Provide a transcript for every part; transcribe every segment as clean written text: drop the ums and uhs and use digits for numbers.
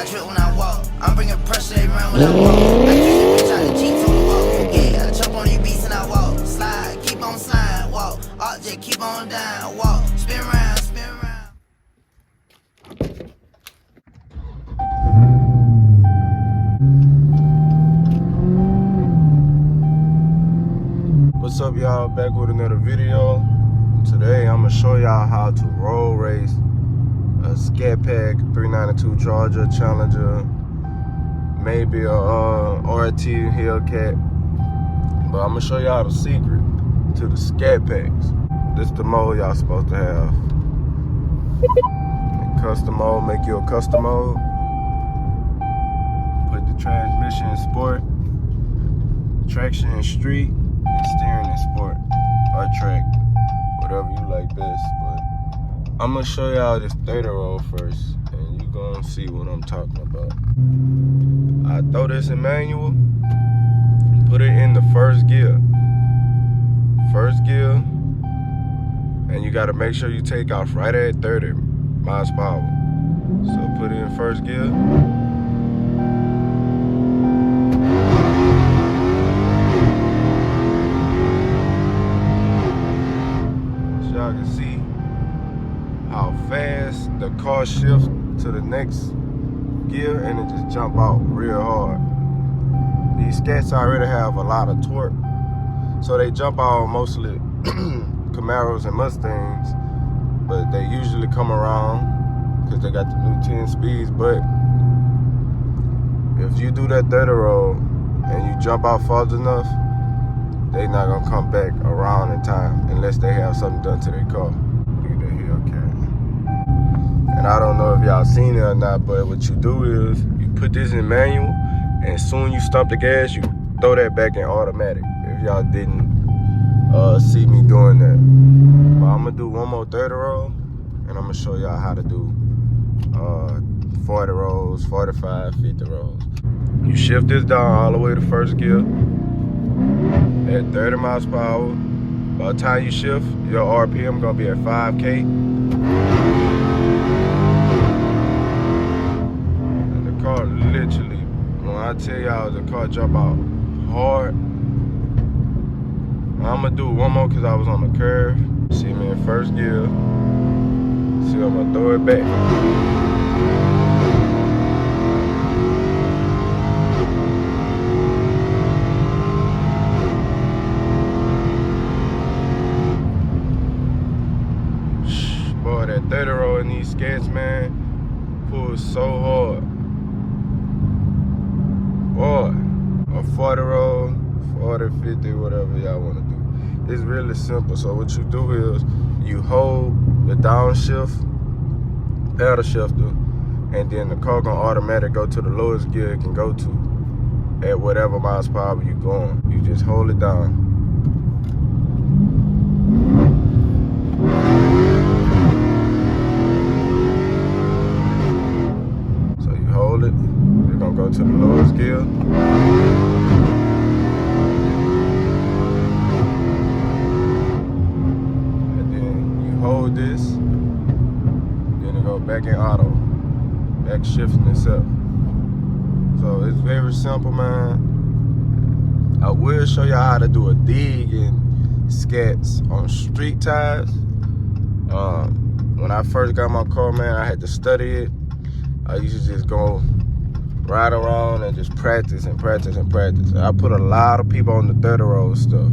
I trip when I walk. I'm bringing pressure, they run when I walk. I keep the bitch out the Jeeps on the walk. Yeah, I jump on these beats and I walk. Slide, keep on sliding, walk. Just keep on down, walk. Spin around, spin around. What's up, y'all? Back with another video. Today I'm gonna show y'all how to road race a Scatpack 392 Charger Challenger, maybe a RT Hellcat, but I'm gonna show y'all the secret to the Scatpacks. This is the mode y'all supposed to have. Custom mode, make you a custom mode. Put the transmission in sport, traction in street, and steering in sport or track, whatever you like best. But I'm gonna show y'all this 30 roll first, and you gonna see what I'm talking about. I throw this in manual, put it in the first gear, and you gotta make sure you take off right at 30 miles per hour. So put it in first gear. So y'all can see how fast the car shifts to the next gear, and it just jump out real hard. These Scats already have a lot of torque, so they jump out mostly Camaros and Mustangs, but they usually come around because they got the new 10 speeds. But if you do that 30 roll and you jump out fast enough, they not gonna come back around in time unless they have something done to their car. Look at that Hellcat. And I don't know if y'all seen it or not, but what you do is you put this in manual, and as soon as you stomp the gas, you throw that back in automatic. If y'all didn't see me doing that. But I'm gonna do one more 30 roll, and I'm gonna show y'all how to do 40 rolls, 45, 50 rolls. You shift this down all the way to first gear at 30 miles per hour. By the time you shift, your RPM gonna be at 5K. And the car literally, when I tell y'all the car jump out hard, I'm gonna do one more because I was on the curve. See me in first gear. See, I'm gonna throw it back. Boy, that 30 roll in these Scats, man, pulls so hard. Boy, a 40 roll, 40, 50, whatever y'all wanna do. It's really simple. So what you do is you hold the downshift, paddle shifter, and then the car gonna automatically go to the lowest gear it can go to at whatever miles per hour you going. You just hold it down. So you hold it, it's gonna go to the lowest gear. Hold this, then it go back in auto, back shifting itself. So it's very simple, man. I will show y'all how to do a dig in Scats on street tires. When I first got my car, man, I had to study it. I used to just go ride around and just practice and practice and practice. I put a lot of people on the 30 roll stuff.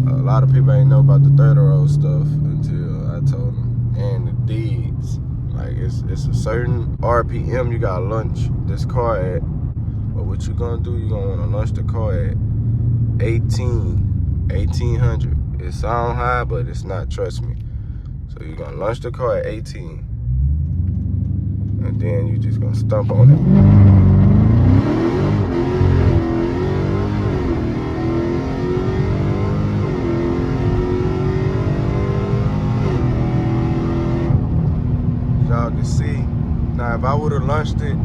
A lot of people ain't know about the 30 roll stuff until I told them. And the digs, like it's a certain RPM you gotta launch this car at. But what you gonna do, you gonna wanna launch the car at 1800. It sound high, but it's not, trust me. So you're gonna launch the car at 18. And then you just gonna stomp on it. Y'all can see. Now if I would have launched it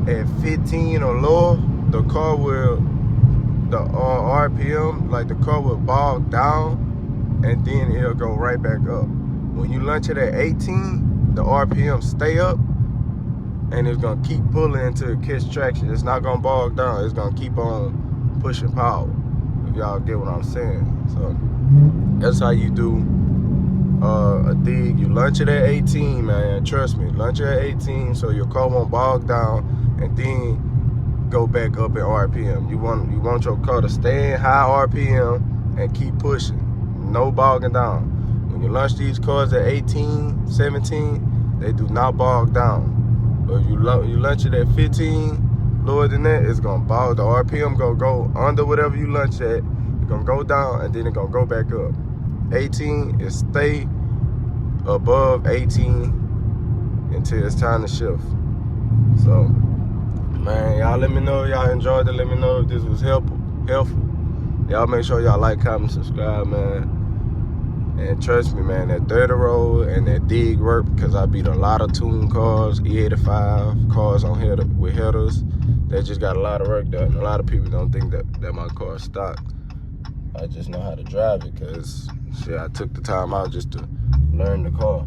at 15 or lower, the car will, the RPM, like the car will bog down and then it'll go right back up. When you launch it at 18, the RPM stay up and it's gonna keep pulling until it catch traction. It's not gonna bog down. It's gonna keep on pushing power. If y'all get what I'm saying. So that's how you do a dig. You launch it at 18, man. Trust me, launch it at 18 so your car won't bog down, and then go back up in RPM. You want your car to stay in high RPM and keep pushing. No bogging down. When you launch these cars at 18, 17, they do not bog down. But if you launch it at 15, lower than that, it's gonna bog. The RPM gonna go under whatever you launch at. It's gonna go down and then it's gonna go back up. 18 is stay above 18 until it's time to shift. So, man, y'all let me know if y'all enjoyed it. Let me know if this was helpful. Y'all make sure y'all like, comment, subscribe, man. And trust me, man, that 30 roll and that dig work, because I beat a lot of tuned cars, E85 cars on header with headers. They just got a lot of work done. A lot of people don't think that my car is stock. I just know how to drive it because shit, I took the time out just to learn the car.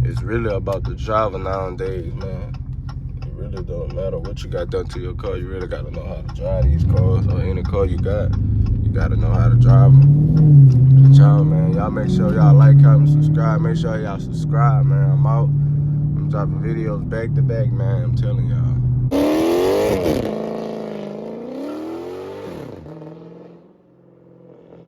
It's really about the driver nowadays, man. It really don't matter what you got done to your car. You really got to know how to drive these cars, or any car you got. You got to know how to drive them. But y'all, man, y'all make sure y'all like, comment, subscribe. Make sure y'all subscribe, man. I'm out. I'm dropping videos back to back, man. I'm telling y'all.